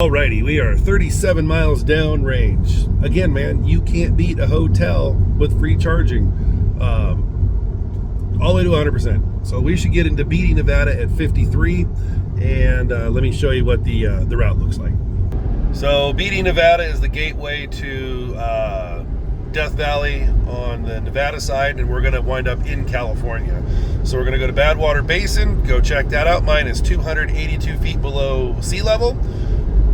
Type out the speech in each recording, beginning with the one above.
Alrighty, we are 37 miles down range. Again, man, you can't beat a hotel with free charging, all the way to 100%. So we should get into Beatty, Nevada at 53, and let me show you what the route looks like. So Beatty, Nevada is the gateway to Death Valley on the Nevada side, and we're going to wind up in California. So we're going to go to Badwater Basin, go check that out. Mine is 282 feet below sea level.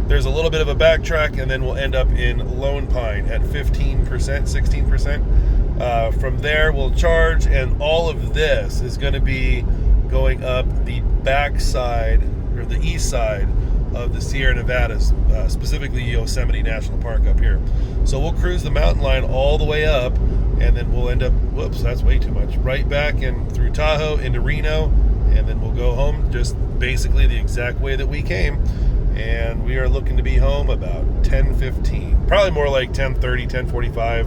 There's a little bit of a backtrack, and then we'll end up in Lone Pine at 15%, 16%. From there, we'll charge, and all of this is going to be going up the back side, or the east side of the Sierra Nevadas, specifically Yosemite National Park up here. So we'll cruise the mountain line all the way up, and then we'll end up, whoops, that's way too much, right back and through Tahoe into Reno, and then we'll go home just basically the exact way that we came. And we are looking to be home about 10:15, probably more like 10:30, 10:45,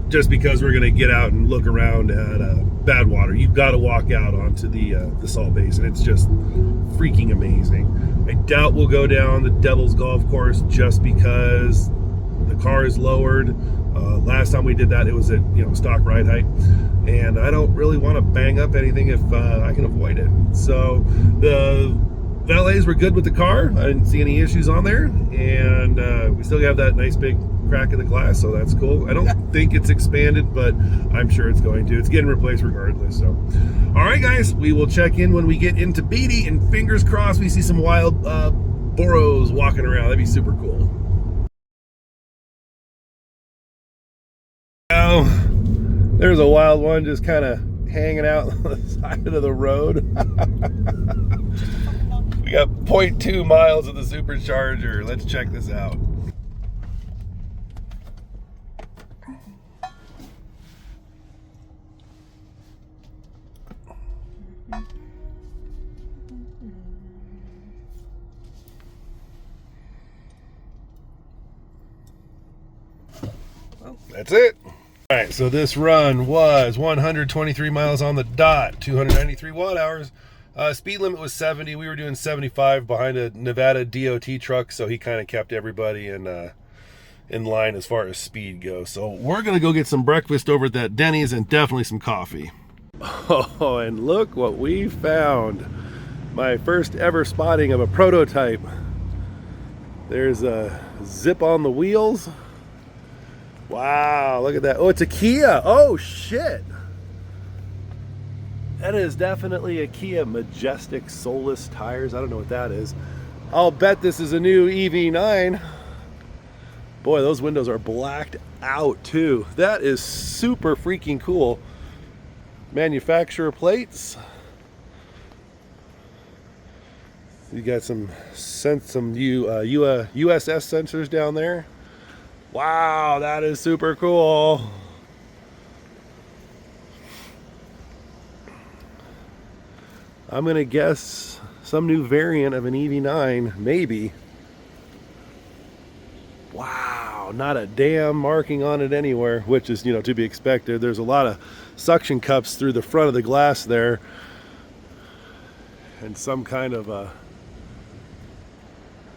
just because we're going to get out and look around at Badwater. You've got to walk out onto the Salt Basin. It's just freaking amazing. I doubt we'll go down the Devil's Golf Course just because the car is lowered. Last time we did that, it was at stock ride height, and I don't really want to bang up anything if I can avoid it. So the valets were good with the car. I didn't see any issues on there, and we still have that nice big crack in the glass, so that's cool. I don't think it's expanded, but I'm sure it's going to. It's getting replaced regardless. So all right, guys, we will check in when we get into Beatty, and fingers crossed we see some wild burros walking around. That'd be super cool. Oh, there's a wild one just kind of hanging out on the side of the road. We got 0.2 miles of the supercharger. Let's check this out. Well, that's it. All right, so this run was 123 miles on the dot, 293 watt hours. Speed limit was 70. We were doing 75 behind a Nevada DOT truck, so he kind of kept everybody in line as far as speed goes. So we're gonna go get some breakfast over at that Denny's and definitely some coffee. Oh, and look what we found. My first ever spotting of a prototype. There's a zip on the wheels. Wow, look at that. Oh, it's a Kia. Oh, shit. That is definitely a Kia Majestic Soulless tires. I don't know what that is. I'll bet this is a new EV9. Boy, those windows are blacked out too. That is super freaking cool. Manufacturer plates. You got some USS sensors down there. Wow, that is super cool. I'm gonna guess some new variant of an EV9, maybe. Wow, not a damn marking on it anywhere, which is, to be expected. There's a lot of suction cups through the front of the glass there, and some kind of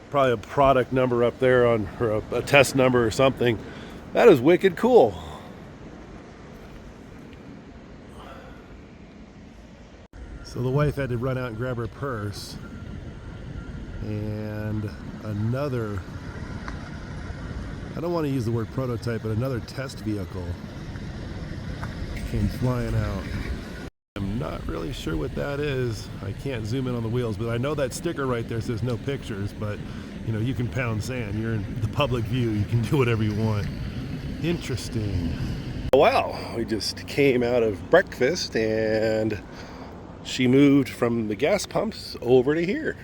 probably a product number up there or a test number or something. That is wicked cool. So the wife had to run out and grab her purse, and another, I don't want to use the word prototype, but another test vehicle came flying out. I'm not really sure what that is. I can't zoom in on the wheels, but I know that sticker right there says no pictures, but you can pound sand. You're in the public view. You can do whatever you want. Interesting. Wow, we just came out of breakfast and she moved from the gas pumps over to here.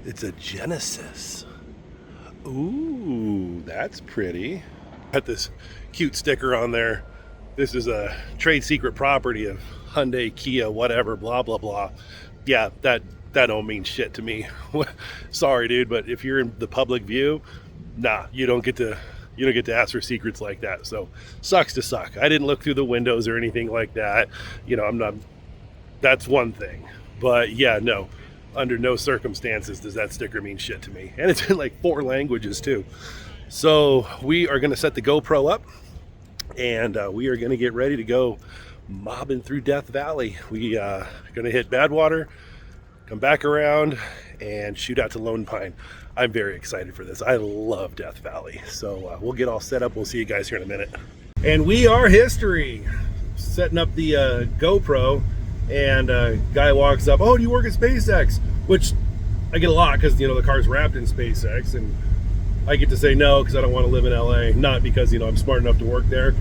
It's a Genesis. Ooh, that's pretty. Got this cute sticker on there. This is a trade secret property of Hyundai, Kia, whatever, blah, blah, blah. Yeah, that don't mean shit to me. Sorry, dude, but if you're in the public view, nah, you don't get to You don't get to ask for secrets like that. So sucks to suck. I didn't look through the windows or anything like that. You know, I'm not, that's one thing. But yeah, no, under no circumstances does that sticker mean shit to me. And it's in like 4 languages too. So we are going to set the GoPro up, and we are going to get ready to go mobbing through Death Valley. We are going to hit Badwater, come back around, and shoot out to Lone Pine. I'm very excited for this. I love Death Valley. So we'll get all set up. We'll see you guys here in a minute. And we are history. Setting up the GoPro, and a guy walks up, oh, do you work at SpaceX? Which I get a lot because, you know, the car's wrapped in SpaceX, and I get to say no because I don't want to live in LA. Not because, you know, I'm smart enough to work there.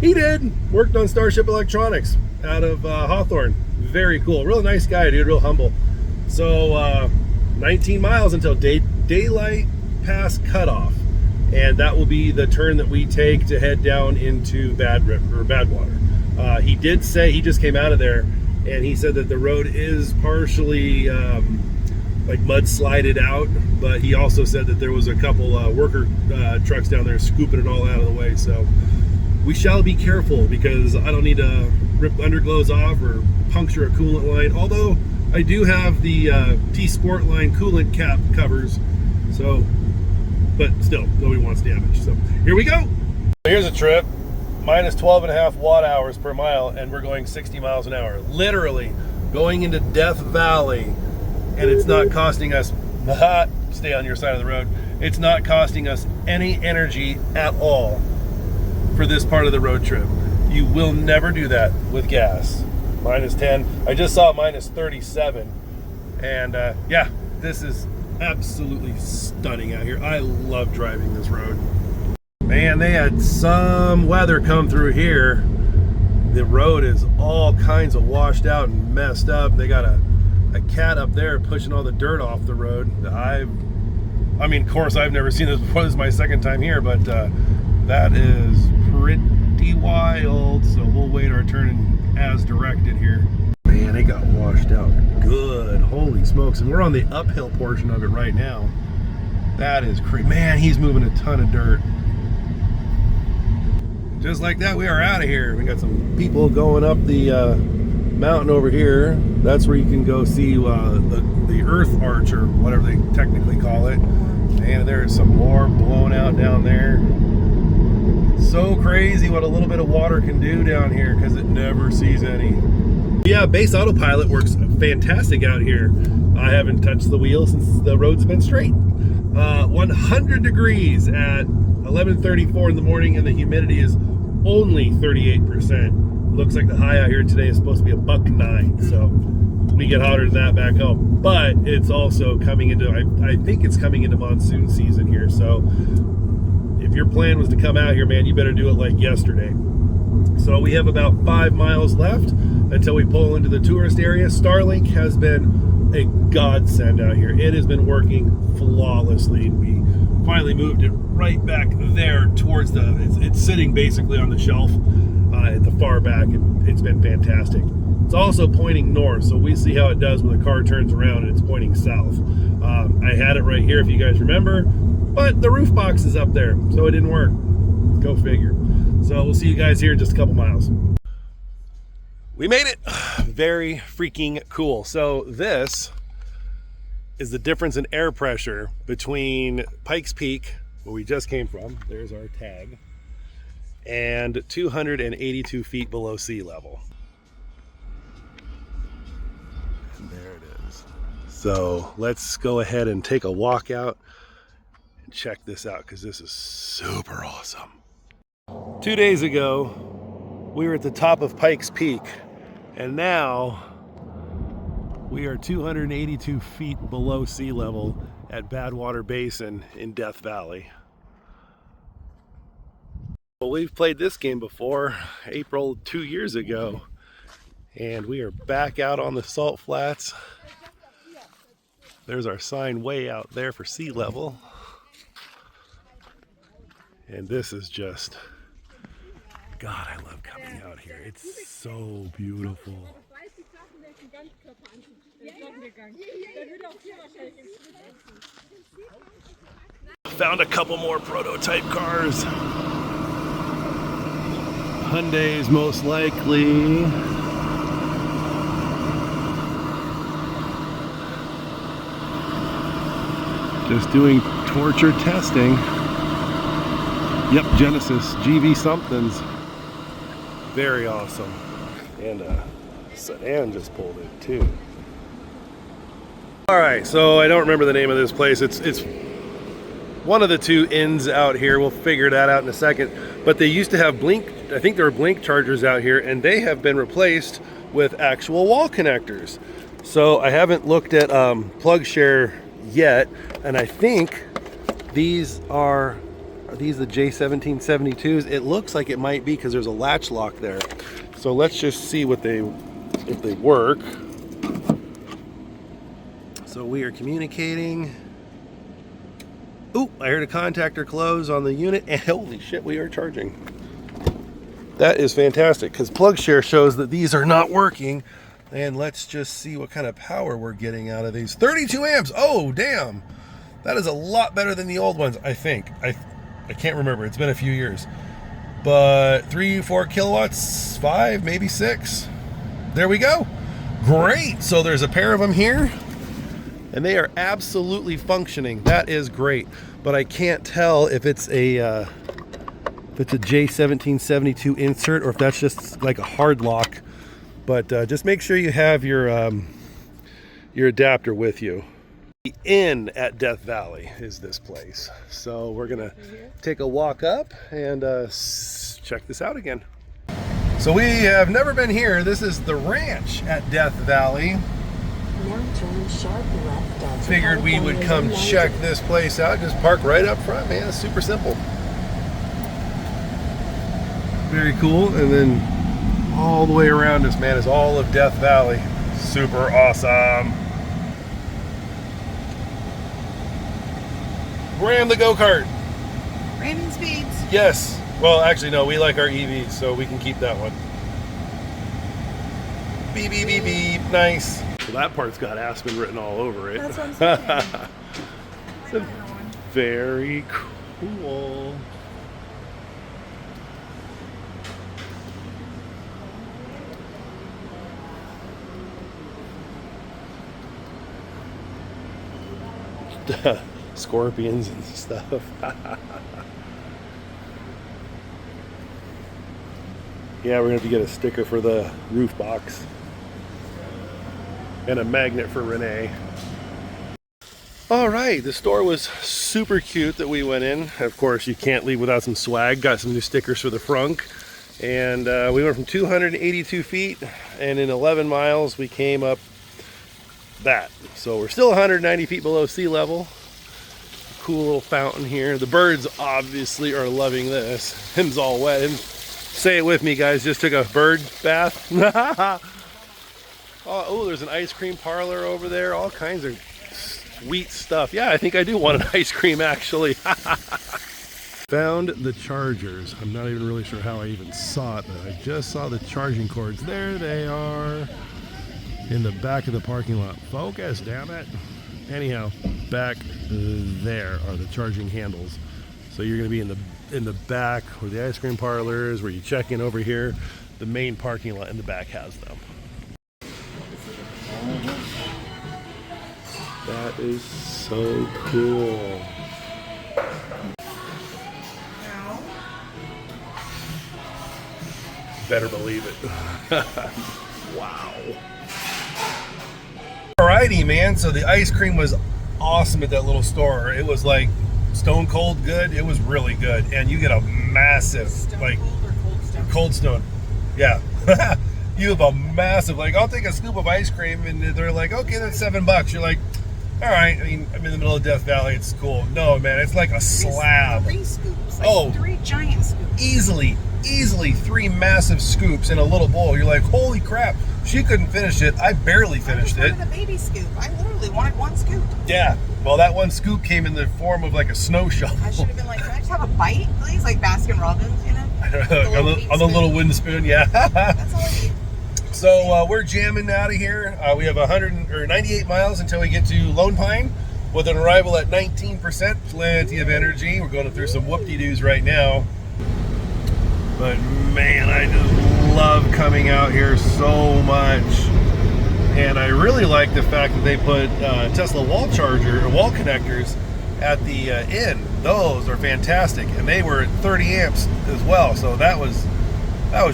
He did. Worked on Starship Electronics out of Hawthorne. Very cool. Real nice guy, dude. Real humble. So 19 miles until daylight pass cutoff, and that will be the turn that we take to head down into Badwater. He did say, he just came out of there, and he said that the road is partially like mudslided out, but he also said that there was a couple worker trucks down there scooping it all out of the way. So we shall be careful, because I don't need to rip underglows off or puncture a coolant line, although I do have the T-Sport line coolant cap covers, so, but still, nobody wants damage. So here we go. Here's a trip, minus 12.5 watt hours per mile, and we're going 60 miles an hour. Literally going into Death Valley, and it's not costing us, stay on your side of the road, it's not costing us any energy at all for this part of the road trip. You will never do that with gas. Minus 10. I just saw minus 37. And yeah, this is absolutely stunning out here. I love driving this road. Man, they had some weather come through here. The road is all kinds of washed out and messed up. They got a cat up there pushing all the dirt off the road. I mean, of course, I've never seen this before. This is my second time here, but that is pretty wild. So we'll wait our turn as directed here. Man, it got washed out good. Holy smokes. And we're on the uphill portion of it right now. That is crazy. Man, he's moving a ton of dirt. Just like that, we are out of here. We got some people going up the mountain over here. That's where you can go see the Earth Arch, or whatever they technically call it. And there is some more blown out down there. So crazy what a little bit of water can do down here, because it never sees any. Yeah, base autopilot works fantastic out here. I haven't touched the wheel since the road's been straight. 100 degrees at 11:34 in the morning, and the humidity is only 38%. Looks like the high out here today is supposed to be $109, so we get hotter than that back home. But it's also coming into, I think it's coming into monsoon season here, so if your plan was to come out here, man, you better do it like yesterday. So we have about 5 miles left until we pull into the tourist area. Starlink has been a godsend out here. It has been working flawlessly. We finally moved it right back there towards it's sitting basically on the shelf at the far back, and it's been fantastic. It's also pointing north, so we see how it does when the car turns around and it's pointing south. I had it right here, if you guys remember, but the roof box is up there, so it didn't work. Go figure. So we'll see you guys here in just a couple miles. We made it. Very freaking cool. So this is the difference in air pressure between Pikes Peak, where we just came from, there's our tag, and 282 feet below sea level. And there it is. So let's go ahead and take a walk out and check this out, because this is super awesome. 2 days ago, we were at the top of Pikes Peak, and now we are 282 feet below sea level at Badwater Basin in Death Valley. Well, we've played this game before, April 2 years ago, and we are back out on the salt flats. There's our sign way out there for sea level. And this is just, God, I love coming out here. It's so beautiful. Found a couple more prototype cars. Hyundais most likely. Just doing torture testing. Yep, Genesis GV somethings. Very awesome. And a sedan just pulled in too. All right, so I don't remember the name of this place. It's one of the two inns out here. We'll figure that out in a second. But they used to have blink, I think there were blink chargers out here, and they have been replaced with actual wall connectors. So I haven't looked at PlugShare yet, and I think these are these the J1772s? It looks like it might be because there's a latch lock there. So let's just see what if they work. So we are communicating. Ooh, I heard a contactor close on the unit, and holy shit, we are charging. That is fantastic, because PlugShare shows that these are not working. And let's just see what kind of power we're getting out of these. 32 amps, oh damn. That is a lot better than the old ones, I think. I can't remember, it's been a few years. But 3-4 kilowatts, 5, maybe 6. There we go. Great, so there's a pair of them here. And they are absolutely functioning. That is great. But I can't tell if it's a J1772 insert or if that's just like a hard lock. But just make sure you have your adapter with you. The inn at Death Valley is this place. So we're gonna take a walk up and check this out again. So we have never been here. This is the ranch at Death Valley. Now turn sharp left onto Figured we would come check this place out. Just park right up front, man. It's super simple. Very cool. And then all the way around us, man, is all of Death Valley. Super awesome. Ram the go-kart. Ramming speeds. Yes. Well, actually, no. We like our EVs, so we can keep that one. Beep, beep, beep, beep. Nice. So that part's got Aspen written all over it. That's what I'm saying. Very cool. Scorpions and stuff. Yeah, we're gonna have to get a sticker for the roof box and a magnet for Renee. All right, the store was super cute that we went in. Of course, you can't leave without some swag. Got some new stickers for the frunk. And we went from 282 feet, and in 11 miles, we came up that. So we're still 190 feet below sea level. Cool little fountain here. The birds obviously are loving this. Him's all wet. Him, say it with me, guys. Just took a bird bath. Oh, there's an ice cream parlor over there. All kinds of sweet stuff. Yeah, I think I do want an ice cream, actually. Found the chargers. I'm not even really sure how I even saw it, but I just saw the charging cords. There they are in the back of the parking lot. Focus, damn it. Anyhow, back there are the charging handles. So you're going to be in the back where the ice cream parlor is, where you check in over here. The main parking lot in the back has them. That is so cool. Better believe it. Wow. Alrighty, man. So the ice cream was awesome at that little store. It was like stone cold good. It was really good, and you get a massive like Cold Stone. Yeah. You have a massive, like, I'll take a scoop of ice cream, and they're like, okay, that's $7. You're like, all right. I mean, I'm in the middle of Death Valley. It's cool. No, man, it's like a slab. 3 scoops. Like 3 giant scoops. Easily 3 massive scoops in a little bowl. You're like, holy crap. She couldn't finish it. I barely finished it. I wanted a baby scoop. I literally wanted 1 scoop. Yeah. Well, that 1 scoop came in the form of like a snow shovel. I should have been like, can I just have a bite, please? Like Baskin Robbins, you know? on the little wooden spoon, yeah. That's all I need. So we're jamming out of here. We have 98 miles until we get to Lone Pine, with an arrival at 19%, plenty of energy. We're going through some whoop-de-doos right now. But man, I just love coming out here so much. And I really like the fact that they put Tesla wall connectors at the end. Those are fantastic. And they were at 30 amps as well. So that was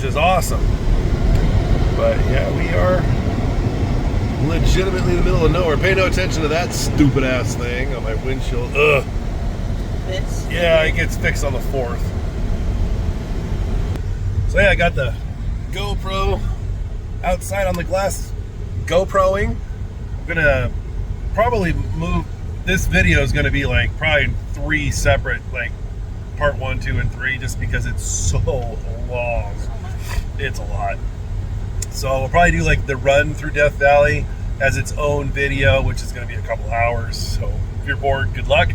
just awesome. But yeah, we are legitimately in the middle of nowhere. Pay no attention to that stupid ass thing on my windshield. Ugh. This? Yeah, it gets fixed on the 4th. So yeah, I got the GoPro outside on the glass, GoProing. I'm gonna probably move. This video is gonna be like probably 3 separate, like part 1, 2, and 3, just because it's so long. It's a lot. So we'll probably do like the run through Death Valley as its own video, which is gonna be a couple hours. So if you're bored, good luck.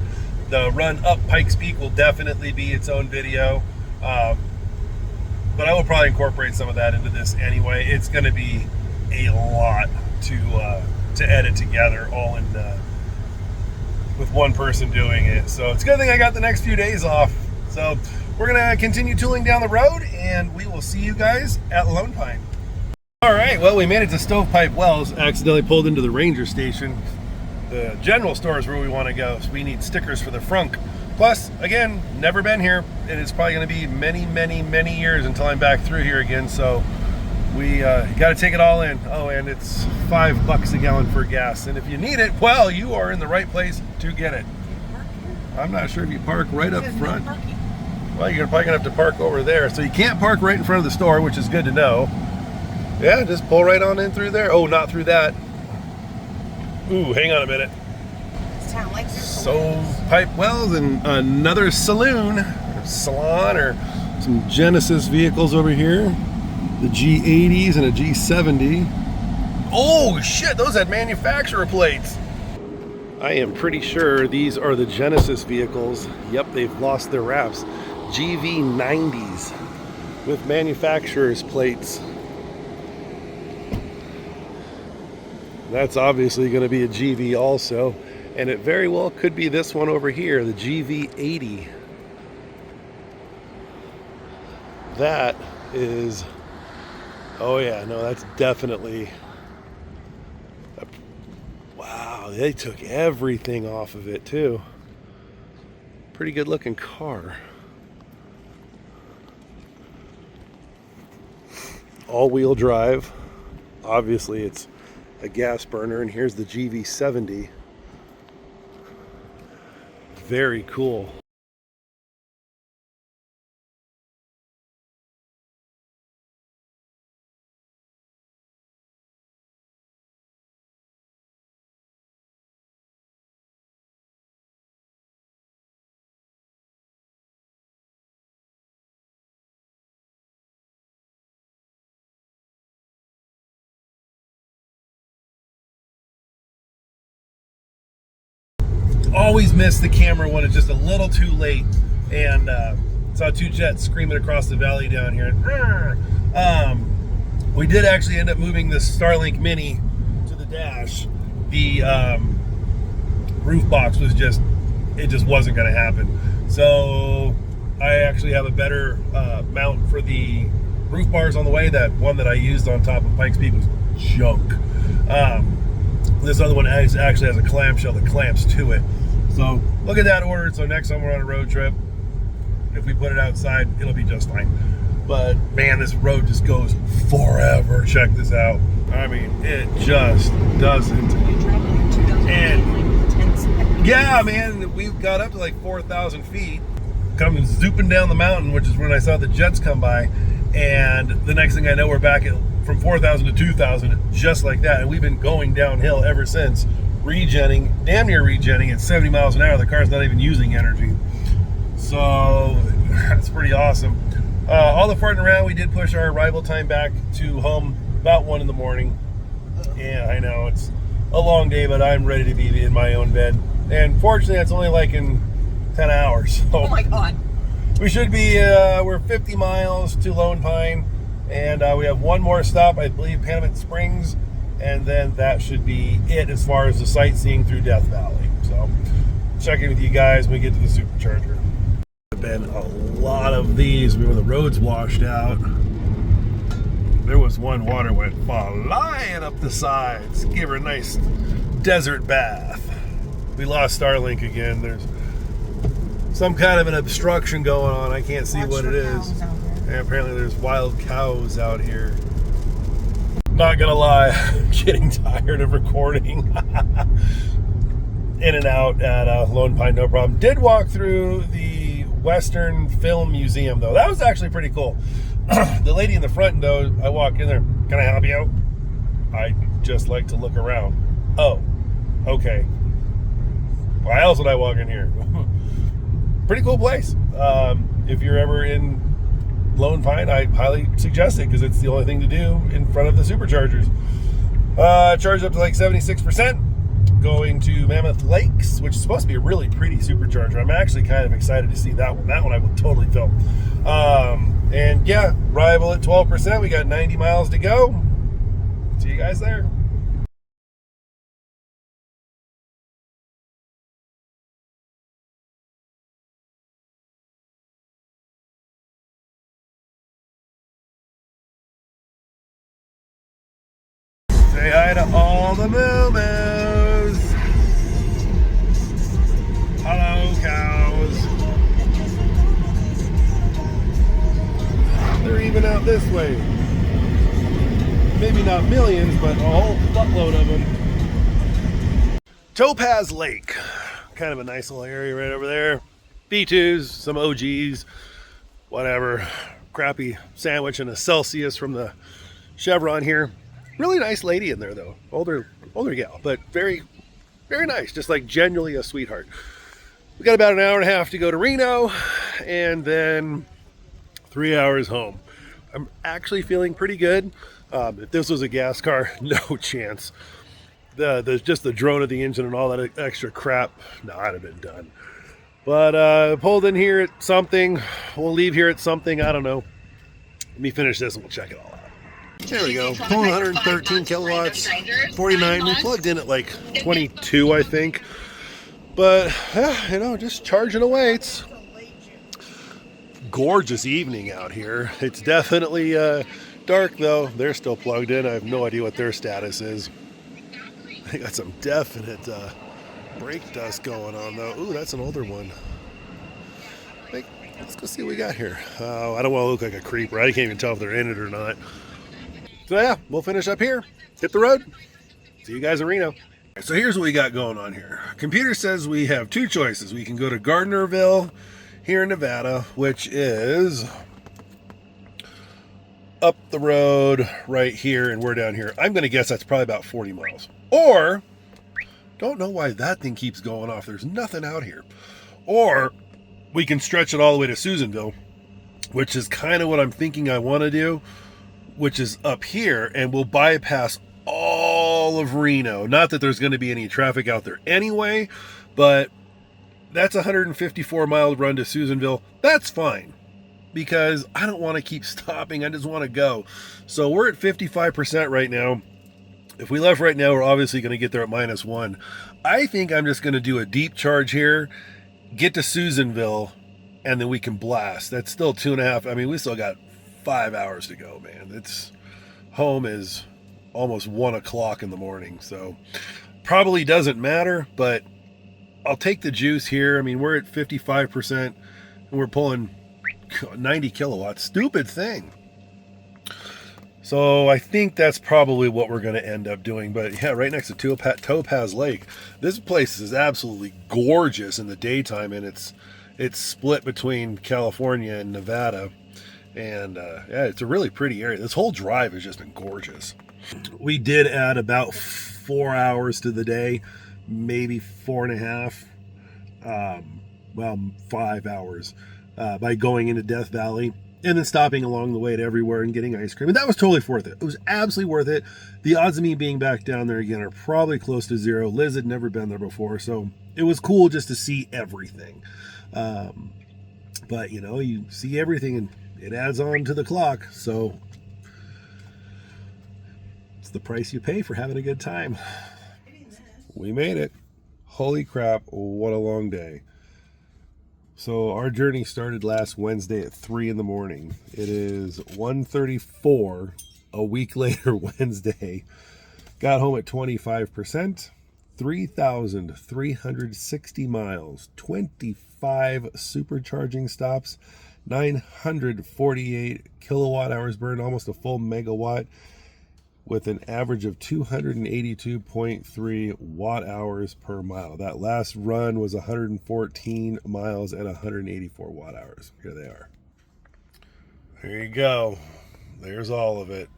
The run up Pikes Peak will definitely be its own video. But I will probably incorporate some of that into this anyway. It's going to be a lot to edit together, all in with one person doing it. So it's a good thing I got the next few days off. So we're going to continue tooling down the road, and we will see you guys at Lone Pine. All right, well, we made it to Stovepipe Wells. Accidentally pulled into the ranger station. The general store is where we want to go, so we need stickers for the frunk. Plus, again, never been here. It is probably going to be many, many, many years until I'm back through here again. So we got to take it all in. Oh, and it's $5 a gallon for gas. And if you need it, well, you are in the right place to get it. I'm not sure if you park right up front. Well, you're probably going to have to park over there. So you can't park right in front of the store, which is good to know. Yeah, just pull right on in through there. Oh, not through that. Ooh, hang on a minute. Like Stovepipe Wells and another salon, or some Genesis vehicles over here. The G80s and a G70. Oh shit, those had manufacturer plates. I am pretty sure these are the Genesis vehicles. Yep, they've lost their wraps. GV90s with manufacturer's plates. That's obviously going to be a GV also. And it very well could be this one over here, the GV80. That is, oh yeah, no, that's definitely, wow, they took everything off of it too. Pretty good looking car. All-wheel drive. Obviously it's a gas burner, and here's the GV70. Very cool. Always miss the camera when it's just a little too late, and saw 2 jets screaming across the valley down here. We did actually end up moving this Starlink Mini to the dash. The roof box was just wasn't going to happen. So I actually have a better mount for the roof bars on the way. That one that I used on top of Pikes Peak was junk. This other one actually has a clamshell that clamps to it. So look at that order. So next time we're on a road trip, if we put it outside, it'll be just fine. But man, this road just goes forever. Check this out. I mean, it just doesn't. And yeah, man, we got up to like 4,000 feet, coming zooping down the mountain, which is when I saw the jets come by. And the next thing I know, we're back at from 4,000 to 2,000, just like that. And we've been going downhill ever since, damn near regenning at 70 miles an hour. The car's not even using energy. So that's pretty awesome. All the farting around, we did push our arrival time back to home about 1 in the morning. Yeah, I know it's a long day, but I'm ready to be in my own bed. And fortunately, that's only like in 10 hours. So oh my God. We should be, we're 50 miles to Lone Pine, and we have one more stop, I believe, Panamint Springs, and then that should be it as far as the sightseeing through Death Valley. So check in with you guys when we get to the supercharger. There have been a lot of these when the roads washed out. There was one water went flying up the sides. Gave her a nice desert bath. We lost Starlink again. There's some kind of an obstruction going on. I can't see what it is. And apparently there's wild cows out here. Not gonna lie, I'm getting tired of recording. In and out at Lone Pine, no problem. Did walk through the Western Film Museum though. That was actually pretty cool. The lady in the front though, I walked in there. Can I help you out? I just like to look around. Oh, okay. Why else would I walk in here? Pretty cool place. If you're ever in Lone Pine, I highly suggest it because it's the only thing to do in front of the superchargers. Charged up to like 76%. Going to Mammoth Lakes, which is supposed to be a really pretty supercharger. I'm actually kind of excited to see that one. That one I will totally film. And yeah, arrival at 12%. We got 90 miles to go. See you guys there. Say hi to all the moo-moos. Hello, cows. They're even out this way. Maybe not millions, but a whole buttload of them. Topaz Lake. Kind of a nice little area right over there. B2s, some OGs, whatever. Crappy sandwich and a Celsius from the Chevron here. Really nice lady in there though. Older gal, but very, very nice. Just like genuinely a sweetheart. We got about an hour and a half to go to Reno and then 3 hours home. I'm actually feeling pretty good. If this was a gas car, no chance. There's just the drone of the engine and all that extra crap. No, I'd have been done. But pulled in here at something. We'll leave here at something. I don't know. Let me finish this and we'll check it all out. There we go. 113 kilowatts, 49. We plugged in at like 22, I think. But, you know, just charging away. It's gorgeous evening out here. It's definitely dark, though. They're still plugged in. I have no idea what their status is. They got some definite brake dust going on, though. Ooh, that's an older one. Let's go see what we got here. I don't want to look like a creeper. I can't even tell if they're in it or not. So yeah, we'll finish up here, hit the road, see you guys in Reno. So here's what we got going on here. Computer says we have two choices. We can go to Gardnerville here in Nevada, which is up the road right here, and we're down here. I'm gonna guess that's probably about 40 miles. Or, don't know why that thing keeps going off. There's nothing out here. Or, we can stretch it all the way to Susanville, which is kind of what I'm thinking I wanna do, which is up here, and we'll bypass all of Reno. Not that there's going to be any traffic out there anyway, but that's a 154 mile run to Susanville. That's fine because I don't want to keep stopping. I just want to go. So we're at 55% right now. If we left right now, we're obviously going to get there at -1. I think I'm just going to do a deep charge here, get to Susanville, and then we can blast. That's still 2.5. I mean, we still got 5 hours to go, man. It's home is almost 1 o'clock in the morning, so probably doesn't matter, but I'll take the juice here. I mean, we're at 55% and we're pulling 90 kilowatts. Stupid thing. So I think that's probably what we're going to end up doing. But yeah, right next to Topaz Lake. This place is absolutely gorgeous in the daytime, and it's split between California and Nevada. And yeah, it's a really pretty area. This whole drive has just been gorgeous. We did add about 4 hours to the day, maybe 4.5. Well, 5 hours by going into Death Valley and then stopping along the way to everywhere and getting ice cream. And that was totally worth it. It was absolutely worth it. The odds of me being back down there again are probably close to zero. Liz had never been there before, so it was cool just to see everything. But, you know, you see everything and it adds on to the clock, so it's the price you pay for having a good time. We made it. Holy crap, what a long day. So our journey started last Wednesday at 3 in the morning. It is 1:34 a week later Wednesday. Got home at 25%, 3,360 miles, 25 supercharging stops, 948 kilowatt hours burned, almost a full megawatt, with an average of 282.3 watt hours per mile. That last run was 114 miles at 184 watt hours. Here they are. There you go. There's all of it.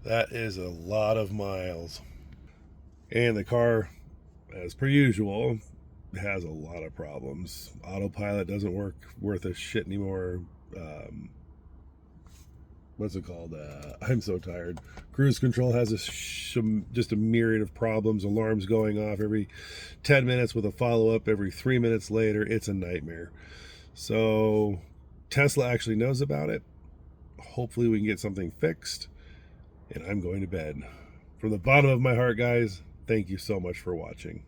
That is a lot of miles. And the car, as per usual, has a lot of problems. Autopilot doesn't work worth a shit anymore. What's it called? I'm so tired. Cruise control has just a myriad of problems. Alarms going off every 10 minutes with a follow-up every 3 minutes later. It's a nightmare. So Tesla actually knows about it. Hopefully we can get something fixed. And I'm going to bed. From the bottom of my heart, guys, thank you so much for watching.